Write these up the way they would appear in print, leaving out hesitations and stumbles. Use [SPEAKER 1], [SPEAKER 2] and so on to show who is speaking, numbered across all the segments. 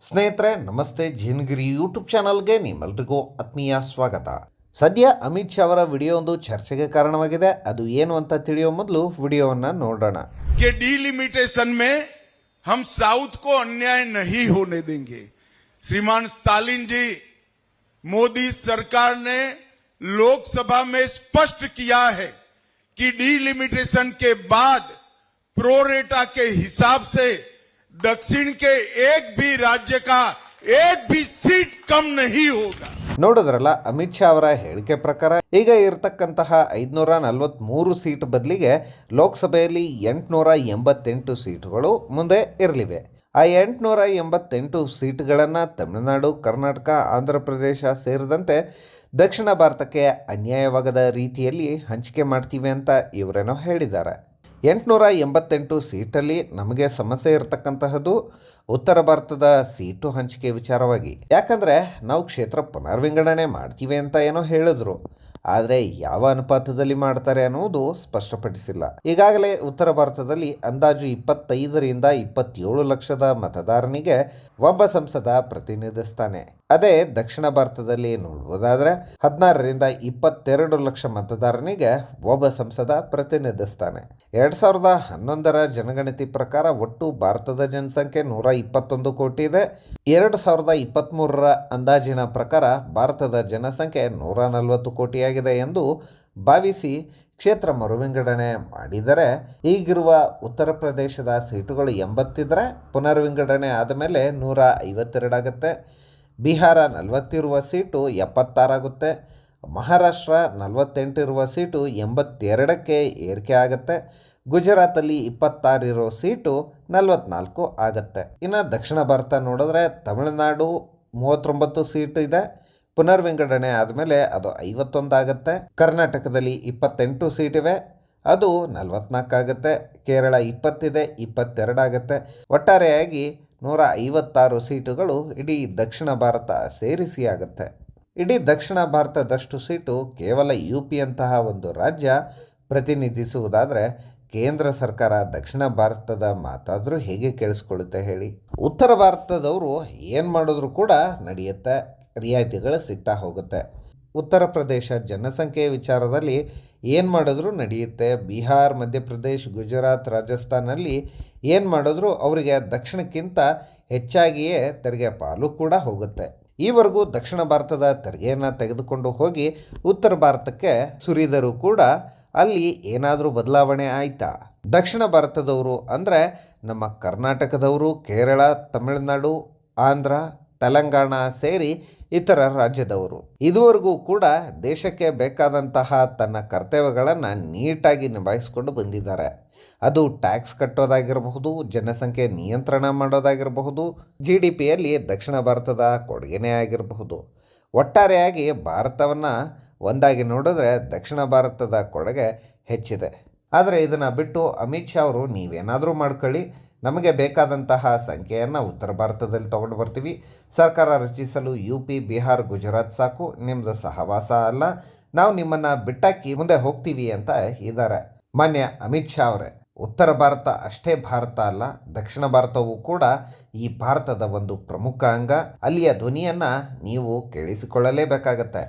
[SPEAKER 1] ಸ್ನೇಹಿತರೆ ನಮಸ್ತೆ. ಜಿನಗಿರಿ ಯೂಟ್ಯೂಬ್ ಚಾನಲ್ಗೆ ನಿಮ್ಮೆಲ್ರಿಗೂ ಆತ್ಮೀಯ ಸ್ವಾಗತ. ಸದ್ಯ ಅಮಿತ್ ಶಾ ಅವರ ವಿಡಿಯೋ ಒಂದು ಚರ್ಚೆಗೆ ಕಾರಣವಾಗಿದೆ. ಅದು ಏನು ಅಂತ ತಿಳಿಯೋ ಮೊದಲು ವಿಡಿಯೋವನ್ನು ನೋಡೋಣ.
[SPEAKER 2] डिलिमिटेशन में हम साउथ को अन्याय नहीं होने देंगे. श्रीमान स्टालिन जी, मोदी सरकार ने लोकसभा में स्पष्ट किया है कि डिलिमिटेशन के बाद प्रोरेटा के हिसाब से दक्षिण के एक भी राज्य का एक भी सीट कम नहीं होगा.
[SPEAKER 1] ನೋಡಿದ್ರಲ್ಲ, ಅಮಿತ್ ಶಾ ಅವರ ಹೇಳಿಕೆ ಪ್ರಕಾರ ಈಗ ಇರತಕ್ಕಂತಹ 543 ಸೀಟ್ ಬದಲಿಗೆ ಲೋಕಸಭೆಯಲ್ಲಿ 888 ಸೀಟುಗಳು ಮುಂದೆ ಇರಲಿವೆ. ಆ 888 ಸೀಟುಗಳನ್ನು ತಮಿಳುನಾಡು, ಕರ್ನಾಟಕ, ಆಂಧ್ರ ಪ್ರದೇಶ ಸೇರಿದಂತೆ ದಕ್ಷಿಣ ಭಾರತಕ್ಕೆ ಅನ್ಯಾಯವಾಗದ ರೀತಿಯಲ್ಲಿ ಹಂಚಿಕೆ ಮಾಡ್ತೀವಿ ಅಂತ ಇವರೇನೋ ಹೇಳಿದ್ದಾರೆ. 888 ಸೀಟಲ್ಲಿ ನಮಗೆ ಸಮಸ್ಯೆ ಇರತಕ್ಕಂತಹದ್ದು ಉತ್ತರ ಭಾರತದ ಸೀಟು ಹಂಚಿಕೆ ವಿಚಾರವಾಗಿ. ಯಾಕಂದರೆ ನಾವು ಕ್ಷೇತ್ರ ಪುನರ್ವಿಂಗಡಣೆ ಮಾಡ್ತೀವಿ ಅಂತ ಏನೋ ಹೇಳಿದ್ರು, ಆದರೆ ಯಾವ ಅನುಪಾತದಲ್ಲಿ ಮಾಡ್ತಾರೆ ಅನ್ನೋದು ಸ್ಪಷ್ಟಪಡಿಸಿಲ್ಲ. ಈಗಾಗಲೇ ಉತ್ತರ ಭಾರತದಲ್ಲಿ ಅಂದಾಜು 25ರಿಂದ 27 ಲಕ್ಷದ ಮತದಾರನಿಗೆ ಒಬ್ಬ ಸಂಸದ ಪ್ರತಿನಿಧಿಸ್ತಾನೆ. ಅದೇ ದಕ್ಷಿಣ ಭಾರತದಲ್ಲಿ ನೋಡುವುದಾದರೆ 16ರಿಂದ 22 ಲಕ್ಷ ಮತದಾರನಿಗೆ ಒಬ್ಬ ಸಂಸದ ಪ್ರತಿನಿಧಿಸ್ತಾನೆ. 2011ರ ಜನಗಣತಿ ಪ್ರಕಾರ ಒಟ್ಟು ಭಾರತದ ಜನಸಂಖ್ಯೆ 121 ಕೋಟಿ ಇದೆ. 2023ರ ಅಂದಾಜಿನ ಪ್ರಕಾರ ಭಾರತದ ಜನಸಂಖ್ಯೆ 140 ಕೋಟಿಯಾಗಿದೆ ಎಂದು ಭಾವಿಸಿ ಕ್ಷೇತ್ರ ಮರುವಿಂಗಡಣೆ ಮಾಡಿದರೆ ಈಗಿರುವ ಉತ್ತರ ಪ್ರದೇಶದ ಸೀಟುಗಳು 80 ಇದ್ದರೆ ಪುನರ್ವಿಂಗಡಣೆ ಆದಮೇಲೆ 152 ಆಗುತ್ತೆ. ಬಿಹಾರ 40 ಇರುವ ಸೀಟು 76 ಆಗುತ್ತೆ. ಮಹಾರಾಷ್ಟ್ರ 48 ಇರುವ ಸೀಟು 82ಕ್ಕೆ ಏರಿಕೆ ಆಗುತ್ತೆ. ಗುಜರಾತಲ್ಲಿ 26 ಇರೋ ಸೀಟು 44 ಆಗುತ್ತೆ. ಇನ್ನು ದಕ್ಷಿಣ ಭಾರತ ನೋಡಿದ್ರೆ ತಮಿಳುನಾಡು 39 ಸೀಟ್ ಇದೆ, ಪುನರ್ವಿಂಗಡಣೆ ಆದಮೇಲೆ ಅದು 51 ಆಗುತ್ತೆ. ಕರ್ನಾಟಕದಲ್ಲಿ 28 ಸೀಟ್ ಇವೆ, ಅದು 44 ಆಗುತ್ತೆ. ಕೇರಳ 20 ಇದೆ, 22 ಆಗುತ್ತೆ. ಒಟ್ಟಾರೆಯಾಗಿ 156 ಸೀಟುಗಳು ಇಡೀ ದಕ್ಷಿಣ ಭಾರತ ಸೇರಿಸಿ ಆಗುತ್ತೆ. ಇಡೀ ದಕ್ಷಿಣ ಭಾರತದಷ್ಟು ಸೀಟು ಕೇವಲ UP ಅಂತಹ ಒಂದು ರಾಜ್ಯ ಪ್ರತಿನಿಧಿಸುವುದಾದರೆ ಕೇಂದ್ರ ಸರ್ಕಾರ ದಕ್ಷಿಣ ಭಾರತದ ಮಾತಾದರೂ ಹೇಗೆ ಕೇಳಿಸ್ಕೊಳ್ಳುತ್ತೆ ಹೇಳಿ? ಉತ್ತರ ಭಾರತದವರು ಏನು ಮಾಡಿದ್ರು ಕೂಡ ನಡೆಯುತ್ತೆ, ರಿಯಾಯಿತಿಗಳು ಸಿಗ್ತಾ ಹೋಗುತ್ತೆ. ಉತ್ತರ ಪ್ರದೇಶ ಜನಸಂಖ್ಯೆ ವಿಚಾರದಲ್ಲಿ ಏನು ಮಾಡಿದ್ರೂ ನಡೆಯುತ್ತೆ. ಬಿಹಾರ್, ಮಧ್ಯಪ್ರದೇಶ್, ಗುಜರಾತ್, ರಾಜಸ್ಥಾನಲ್ಲಿ ಏನು ಮಾಡಿದ್ರೂ ಅವರಿಗೆ ದಕ್ಷಿಣಕ್ಕಿಂತ ಹೆಚ್ಚಾಗಿಯೇ ತೆರಿಗೆ ಪಾಲು ಕೂಡ ಹೋಗುತ್ತೆ. ಈವರೆಗೂ ದಕ್ಷಿಣ ಭಾರತದ ತೆರಿಗೆಯನ್ನು ತೆಗೆದುಕೊಂಡು ಹೋಗಿ ಉತ್ತರ ಭಾರತಕ್ಕೆ ಸುರಿದರೂ ಕೂಡ ಅಲ್ಲಿ ಏನಾದರೂ ಬದಲಾವಣೆ ಆಯಿತಾ? ದಕ್ಷಿಣ ಭಾರತದವರು ಅಂದರೆ ನಮ್ಮ ಕರ್ನಾಟಕದವರು, ಕೇರಳ, ತಮಿಳುನಾಡು, ಆಂಧ್ರ, ತೆಲಂಗಾಣ ಸೇರಿ ಇತರ ರಾಜ್ಯದವರು ಇದುವರೆಗೂ ಕೂಡ ದೇಶಕ್ಕೆ ಬೇಕಾದಂತಹ ತನ್ನ ಕರ್ತವ್ಯಗಳನ್ನು ನೀಟಾಗಿ ನಿಭಾಯಿಸಿಕೊಂಡು ಬಂದಿದ್ದಾರೆ. ಅದು ಟ್ಯಾಕ್ಸ್ ಕಟ್ಟೋದಾಗಿರಬಹುದು, ಜನಸಂಖ್ಯೆ ನಿಯಂತ್ರಣ ಮಾಡೋದಾಗಿರಬಹುದು, GDPಯಲ್ಲಿ ದಕ್ಷಿಣ ಭಾರತದ ಕೊಡುಗೆನೇ ಆಗಿರಬಹುದು. ಒಟ್ಟಾರೆಯಾಗಿ ಭಾರತವನ್ನು ಒಂದಾಗಿ ನೋಡಿದ್ರೆ ದಕ್ಷಿಣ ಭಾರತದ ಕೊಡುಗೆ ಹೆಚ್ಚಿದೆ. ಆದರೆ ಇದನ್ನು ಬಿಟ್ಟು ಅಮಿತ್ ಶಾ ಅವರು ನೀವೇನಾದರೂ ಮಾಡ್ಕೊಳ್ಳಿ, ನಮಗೆ ಬೇಕಾದಂತಹ ಸಂಖ್ಯೆಯನ್ನು ಉತ್ತರ ಭಾರತದಲ್ಲಿ ತೊಗೊಂಡು ಬರ್ತೀವಿ, ಸರ್ಕಾರ ರಚಿಸಲು UP, ಬಿಹಾರ್, ಗುಜರಾತ್ ಸಾಕು, ನಿಮ್ಮದು ಸಹವಾಸ ಅಲ್ಲ, ನಾವು ನಿಮ್ಮನ್ನು ಬಿಟ್ಟಾಕಿ ಮುಂದೆ ಹೋಗ್ತೀವಿ ಅಂತ ಇದ್ದಾರೆ. ಮಾನ್ಯ ಅಮಿತ್ ಶಾ ಅವರೇ, ಉತ್ತರ ಭಾರತ ಅಷ್ಟೇ ಭಾರತ ಅಲ್ಲ, ದಕ್ಷಿಣ ಭಾರತವೂ ಕೂಡ ಈ ಭಾರತದ ಒಂದು ಪ್ರಮುಖ ಅಂಗ. ಅಲ್ಲಿಯ ಧ್ವನಿಯನ್ನು ನೀವು ಕೇಳಿಸಿಕೊಳ್ಳಲೇಬೇಕಾಗತ್ತೆ.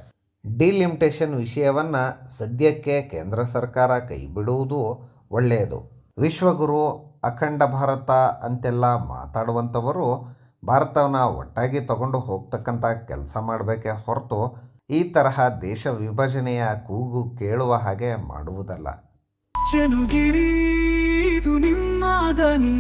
[SPEAKER 1] ಡಿಲಿಮಿಟೇಷನ್ ವಿಷಯವನ್ನು ಸದ್ಯಕ್ಕೆ ಕೇಂದ್ರ ಸರ್ಕಾರ ಕೈ ಬಿಡುವುದು ಒಳ್ಳೆಯದು. ವಿಶ್ವಗುರು, ಅಖಂಡ ಭಾರತ ಅಂತೆಲ್ಲ ಮಾತಾಡುವಂಥವರು ಭಾರತವನ್ನು ಒಟ್ಟಾಗಿ ತಗೊಂಡು ಹೋಗ್ತಕ್ಕಂಥ ಕೆಲಸ ಮಾಡಬೇಕೇ ಹೊರತು ಈ ತರಹ ದೇಶ ವಿಭಜನೆಯ ಕೂಗು ಕೇಳುವ ಹಾಗೆ ಮಾಡುವುದಲ್ಲ.
[SPEAKER 3] ಜನಗಿರಿ ಇದು ನಿಮ್ಮ ದನಿ.